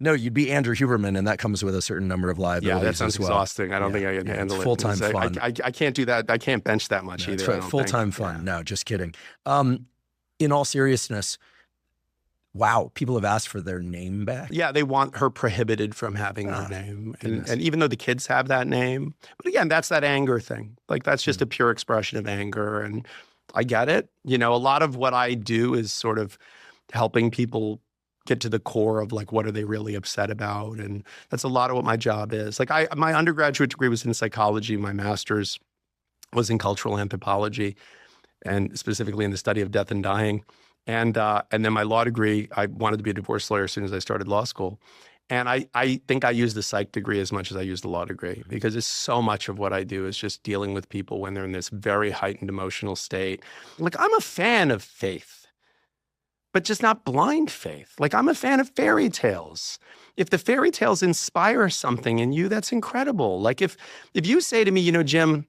No, you'd be Andrew Huberman, and that comes with a certain number of liabilities. Yeah, that sounds exhausting. I don't think I can handle it. Full-time fun. I can't do that. I can't bench that much either. It's full-time fun. No, just kidding. In all seriousness, wow, people have asked for their name back. Yeah, they want her prohibited from having her name. And even though the kids have that name, but again, that's that anger thing. Like, that's just a pure expression of anger. And I get it. You know, a lot of what I do is sort of helping people get to the core of, like, what are they really upset about? And that's a lot of what my job is. Like, my undergraduate degree was in psychology. My master's was in cultural anthropology, and specifically in the study of death and dying. And then my law degree, I wanted to be a divorce lawyer as soon as I started law school. And I think I use the psych degree as much as I use the law degree, because it's so much of what I do is just dealing with people when they're in this very heightened emotional state. Like, I'm a fan of faith, but just not blind faith. Like, I'm a fan of fairy tales. If the fairy tales inspire something in you, that's incredible. Like, if you say to me, you know, Jim,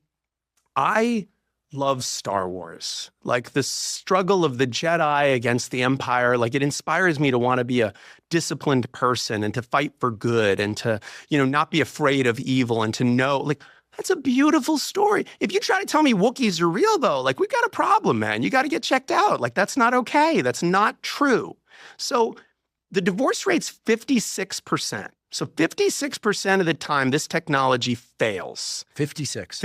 I love Star Wars. Like, the struggle of the Jedi against the Empire, like, it inspires me to want to be a disciplined person and to fight for good and to, you know, not be afraid of evil and to know, like, that's a beautiful story. If you try to tell me Wookiees are real, though, like, we've got a problem, man. You got to get checked out. Like, that's not okay. That's not true. So the divorce rate's 56%. So 56% of the time, this technology fails. 56.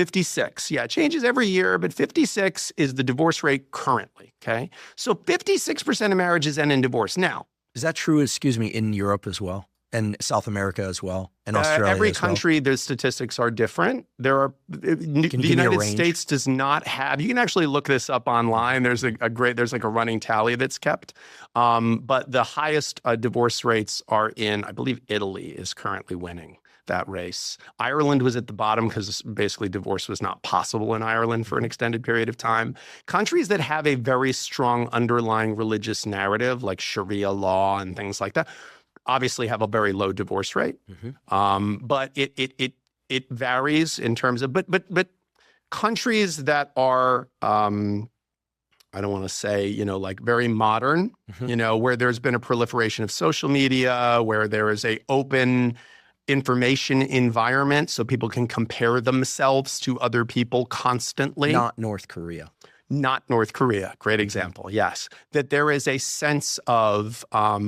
Yeah, it changes every year, but 56 is the divorce rate currently, okay? So 56% of marriages end in divorce. Now, is that true, in Europe as well? And South America as well, and Australia every as well? country, the statistics are different. The United States does not have, you can actually look this up online. There's there's like a running tally that's kept. But the highest divorce rates are in, I believe Italy is currently winning that race. Ireland was at the bottom because basically divorce was not possible in Ireland for an extended period of time. Countries that have a very strong underlying religious narrative, like Sharia law and things like that, obviously have a very low divorce rate, but it varies in terms of, but countries that are, I don't want to say, you know, like very modern, you know, where there's been a proliferation of social media, where there is a open information environment so people can compare themselves to other people constantly. Not North Korea. Not North Korea. Great example. Yes. That there is a sense of,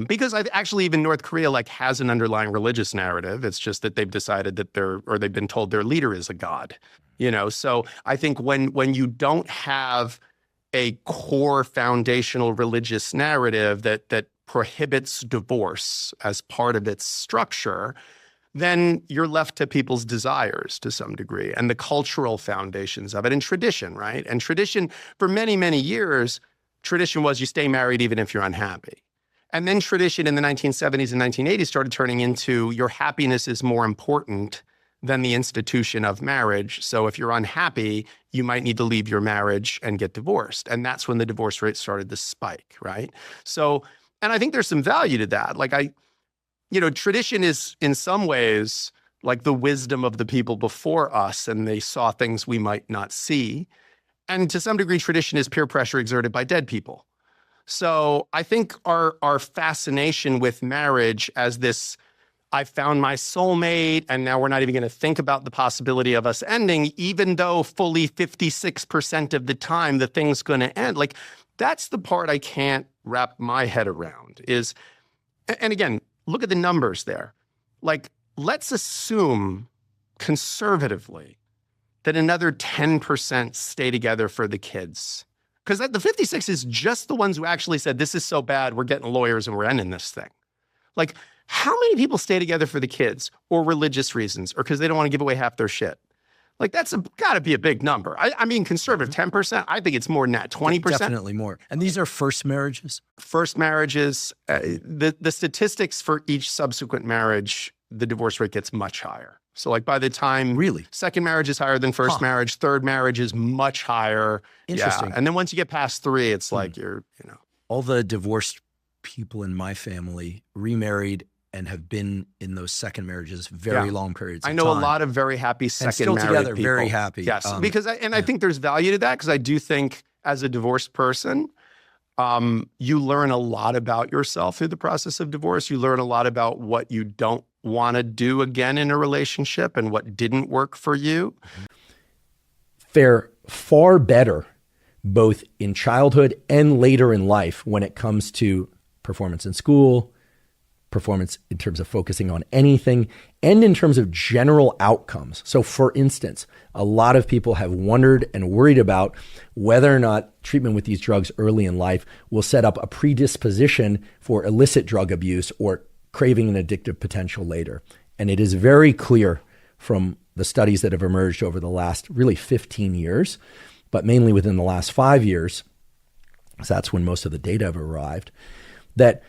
because actually even North Korea like has an underlying religious narrative. It's just that they've decided that they've been told their leader is a god, you know? So I think when you don't have a core foundational religious narrative that prohibits divorce as part of its structure, then you're left to people's desires to some degree and the cultural foundations of it and tradition, right? And tradition, for many, many years, tradition was you stay married even if you're unhappy. And then tradition in the 1970s and 1980s started turning into your happiness is more important than the institution of marriage. So if you're unhappy, you might need to leave your marriage and get divorced. And that's when the divorce rate started to spike, right? So, and I think there's some value to that. Like you know, tradition is in some ways like the wisdom of the people before us, and they saw things we might not see. And to some degree, tradition is peer pressure exerted by dead people. So I think our fascination with marriage as this, I found my soulmate, and now we're not even going to think about the possibility of us ending, even though fully 56% of the time the thing's going to end. Like, that's the part I can't wrap my head around is, and again, look at the numbers there. Like, let's assume conservatively that another 10% stay together for the kids. Because the 56 is just the ones who actually said, this is so bad, we're getting lawyers and we're ending this thing. Like, how many people stay together for the kids or religious reasons or because they don't want to give away half their shit? Like, that's got to be a big number. I mean, conservative, 10%. I think it's more than that, 20%. Definitely more. And these are first marriages? First marriages. The statistics for each subsequent marriage, the divorce rate gets much higher. So like by the time Really? second marriage is higher than first marriage, third marriage is much higher. Interesting. Yeah. And then once you get past 3, it's like you're, All the divorced people in my family remarried and have been in those second marriages very long periods of I know time. a lot of very happy second and still married together, people. very happy. Yes, because I think there's value to that, because I do think as a divorced person, you learn a lot about yourself through the process of divorce. You learn a lot about what you don't want to do again in a relationship and what didn't work for you. Fare far better both in childhood and later in life when it comes to performance in school, performance in terms of focusing on anything, and in terms of general outcomes. So for instance, a lot of people have wondered and worried about whether or not treatment with these drugs early in life will set up a predisposition for illicit drug abuse or craving an addictive potential later. And it is very clear from the studies that have emerged over the last really 15 years, but mainly within the last 5 years, so that's when most of the data have arrived, that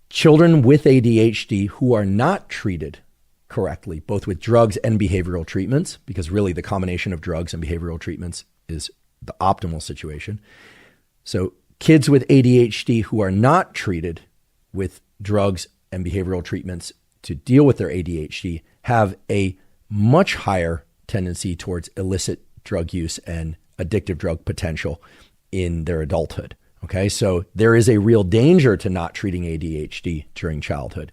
children with ADHD who are not treated correctly, both with drugs and behavioral treatments, because really the combination of drugs and behavioral treatments is the optimal situation. So kids with ADHD who are not treated with drugs and behavioral treatments to deal with their ADHD have a much higher tendency towards illicit drug use and addictive drug potential in their adulthood. Okay, so there is a real danger to not treating ADHD during childhood.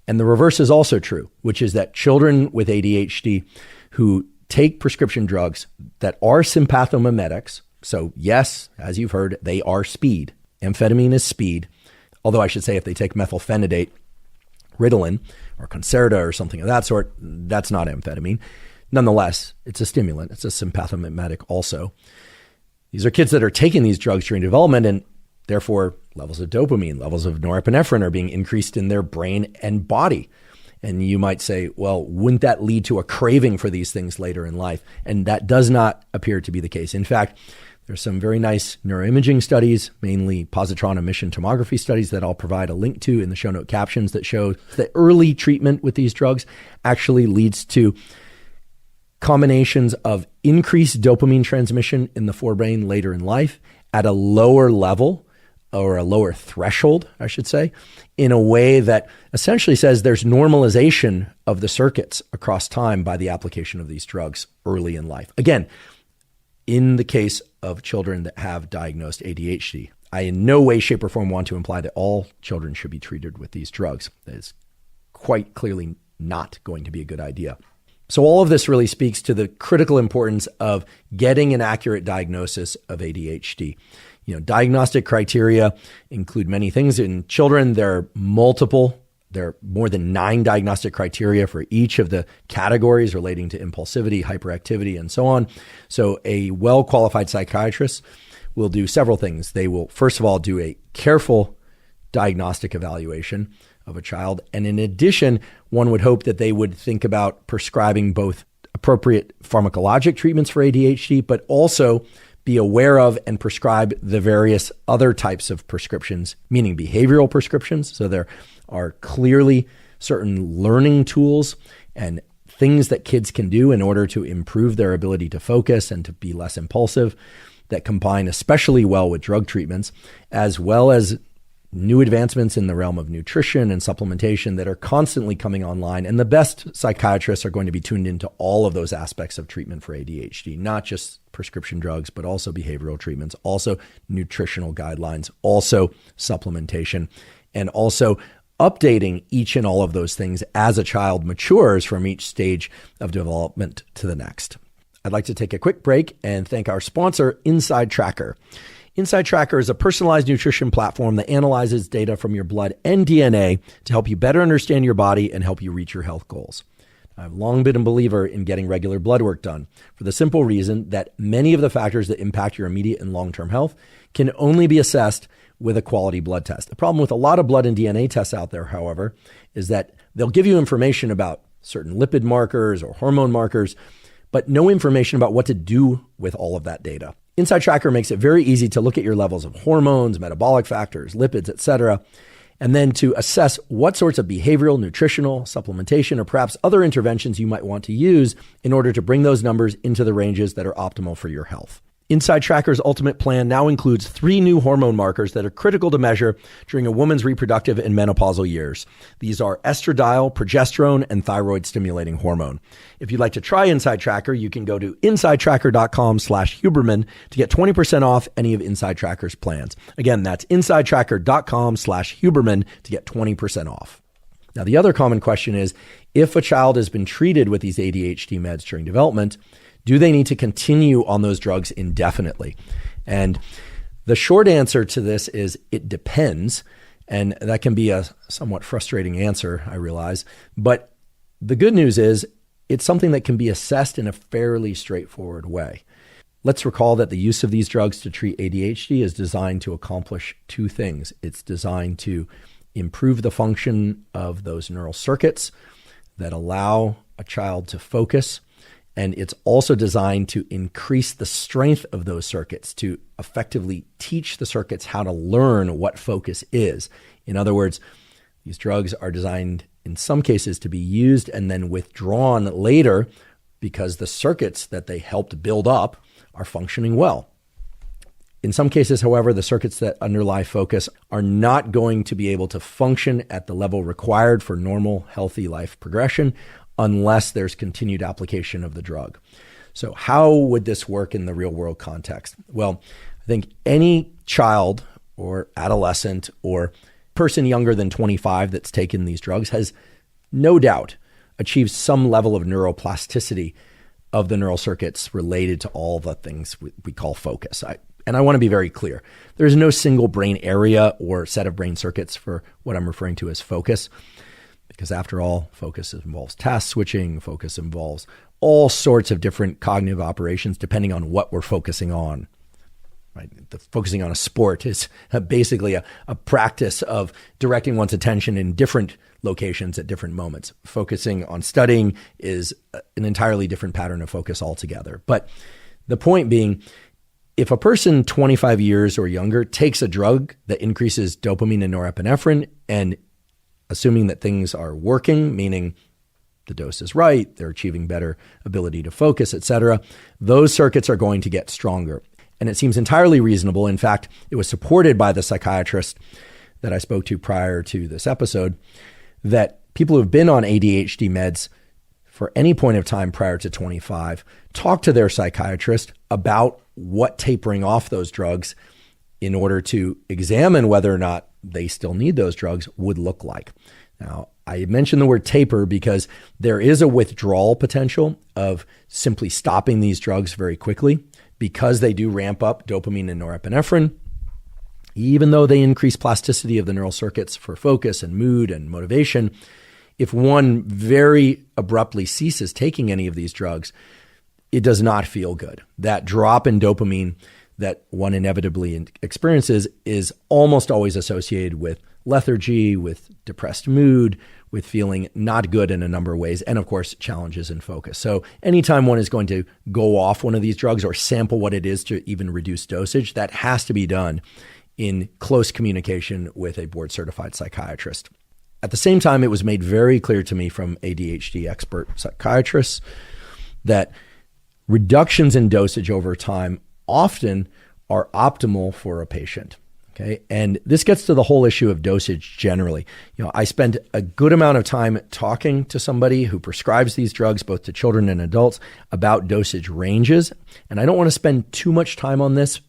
And the reverse is also true, which is that children with ADHD who take prescription drugs that are sympathomimetics, so yes, as you've heard, they are speed. Amphetamine is speed, although I should say if they take methylphenidate, Ritalin, or Concerta or something of that sort, that's not amphetamine. Nonetheless, it's a stimulant. It's a sympathomimetic also. These are kids that are taking these drugs during development, and therefore levels of dopamine, levels of norepinephrine are being increased in their brain and body. And you might say, well, wouldn't that lead to a craving for these things later in life? And that does not appear to be the case. In fact, there's some very nice neuroimaging studies, mainly positron emission tomography studies that I'll provide a link to in the show note captions that show that early treatment with these drugs actually leads to combinations of increased dopamine transmission in the forebrain later in life at a lower level, or a lower threshold, I should say, in a way that essentially says there's normalization of the circuits across time by the application of these drugs early in life. Again, in the case of children that have diagnosed ADHD, I in no way, shape, or form want to imply that all children should be treated with these drugs. That is quite clearly not going to be a good idea. So all of this really speaks to the critical importance of getting an accurate diagnosis of ADHD. Diagnostic criteria include many things. In children, there are multiple. There are more than 9 diagnostic criteria for each of the categories relating to impulsivity, hyperactivity, and so on. So a well-qualified psychiatrist will do several things. They will, first of all, do a careful diagnostic evaluation of a child. And in addition, one would hope that they would think about prescribing both appropriate pharmacologic treatments for ADHD, but also be aware of and prescribe the various other types of prescriptions, meaning behavioral prescriptions. So there are clearly certain learning tools and things that kids can do in order to improve their ability to focus and to be less impulsive that combine especially well with drug treatments, as well as new advancements in the realm of nutrition and supplementation that are constantly coming online. And the best psychiatrists are going to be tuned into all of those aspects of treatment for ADHD, not just prescription drugs, but also behavioral treatments, also nutritional guidelines, also supplementation, and also updating each and all of those things as a child matures from each stage of development to the next. I'd like to take a quick break and thank our sponsor, Inside Tracker. Inside Tracker is a personalized nutrition platform that analyzes data from your blood and DNA to help you better understand your body and help you reach your health goals. I've long been a believer in getting regular blood work done for the simple reason that many of the factors that impact your immediate and long-term health can only be assessed with a quality blood test. The problem with a lot of blood and DNA tests out there, however, is that they'll give you information about certain lipid markers or hormone markers, but no information about what to do with all of that data. Inside Tracker makes it very easy to look at your levels of hormones, metabolic factors, lipids, etc., and then to assess what sorts of behavioral, nutritional, supplementation, or perhaps other interventions you might want to use in order to bring those numbers into the ranges that are optimal for your health. Inside Tracker's Ultimate Plan now includes 3 new hormone markers that are critical to measure during a woman's reproductive and menopausal years. These are estradiol, progesterone, and thyroid-stimulating hormone. If you'd like to try Inside Tracker, you can go to insidetracker.com/Huberman to get 20% off any of Inside Tracker's plans. Again, that's insidetracker.com/Huberman to get 20% off. Now, the other common question is, if a child has been treated with these ADHD meds during development, do they need to continue on those drugs indefinitely? And the short answer to this is it depends. And that can be a somewhat frustrating answer, I realize. But the good news is it's something that can be assessed in a fairly straightforward way. Let's recall that the use of these drugs to treat ADHD is designed to accomplish 2 things. It's designed to improve the function of those neural circuits that allow a child to focus. And it's also designed to increase the strength of those circuits, to effectively teach the circuits how to learn what focus is. In other words, these drugs are designed in some cases to be used and then withdrawn later because the circuits that they helped build up are functioning well. In some cases, however, the circuits that underlie focus are not going to be able to function at the level required for normal, healthy life progression unless there's continued application of the drug. So how would this work in the real world context? Well, I think any child or adolescent or person younger than 25 that's taken these drugs has no doubt achieved some level of neuroplasticity of the neural circuits related to all the things we call focus. And I want to be very clear. There's no single brain area or set of brain circuits for what I'm referring to as focus. Because after all, focus involves task switching, focus involves all sorts of different cognitive operations depending on what we're focusing on. Right? Focusing on a sport is basically a practice of directing one's attention in different locations at different moments. Focusing on studying is an entirely different pattern of focus altogether. But the point being, if a person 25 years or younger takes a drug that increases dopamine and norepinephrine, and assuming that things are working, meaning the dose is right, they're achieving better ability to focus, etc., those circuits are going to get stronger. And it seems entirely reasonable. In fact, it was supported by the psychiatrist that I spoke to prior to this episode, that people who've been on ADHD meds for any point of time prior to 25 talk to their psychiatrist about what tapering off those drugs in order to examine whether or not they still need those drugs would look like. Now, I mentioned the word taper because there is a withdrawal potential of simply stopping these drugs very quickly because they do ramp up dopamine and norepinephrine. Even though they increase plasticity of the neural circuits for focus and mood and motivation, if one very abruptly ceases taking any of these drugs, it does not feel good. That drop in dopamine that one inevitably experiences is almost always associated with lethargy, with depressed mood, with feeling not good in a number of ways, and of course, challenges in focus. So anytime one is going to go off one of these drugs or sample what it is to even reduce dosage, that has to be done in close communication with a board-certified psychiatrist. At the same time, it was made very clear to me from ADHD expert psychiatrists that reductions in dosage over time often are optimal for a patient. Okay. And this gets to the whole issue of dosage generally. I spend a good amount of time talking to somebody who prescribes these drugs, both to children and adults, about dosage ranges. And I don't want to spend too much time on this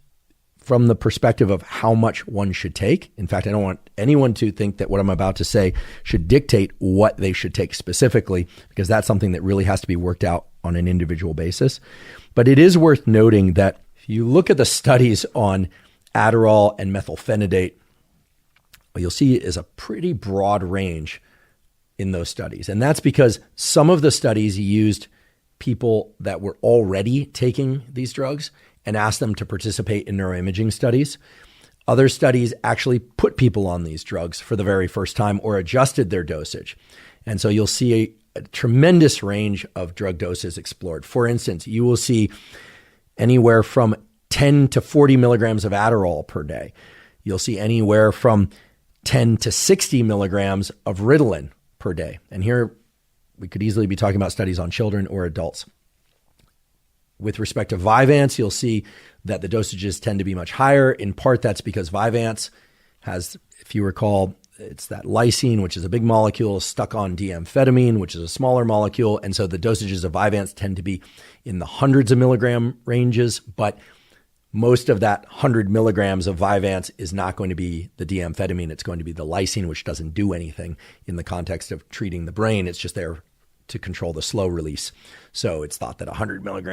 from the perspective of how much one should take. In fact, I don't want anyone to think that what I'm about to say should dictate what they should take specifically, because that's something that really has to be worked out on an individual basis. But it is worth noting that if you look at the studies on Adderall and methylphenidate, what you'll see is a pretty broad range in those studies. And that's because some of the studies used people that were already taking these drugs and asked them to participate in neuroimaging studies. Other studies actually put people on these drugs for the very first time or adjusted their dosage. And so you'll see a tremendous range of drug doses explored. For instance, you will see anywhere from 10 to 40 milligrams of Adderall per day. You'll see anywhere from 10 to 60 milligrams of Ritalin per day. And here we could easily be talking about studies on children or adults. With respect to Vyvanse, you'll see that the dosages tend to be much higher. In part, that's because Vyvanse has, if you recall, it's that lysine, which is a big molecule, stuck on D-amphetamine, which is a smaller molecule. And so the dosages of Vyvanse tend to be in the hundreds of milligram ranges. But most of that 100 milligrams of Vyvanse is not going to be the D-amphetamine. It's going to be the lysine, which doesn't do anything in the context of treating the brain. It's just there to control the slow release. So it's thought that 100 milligrams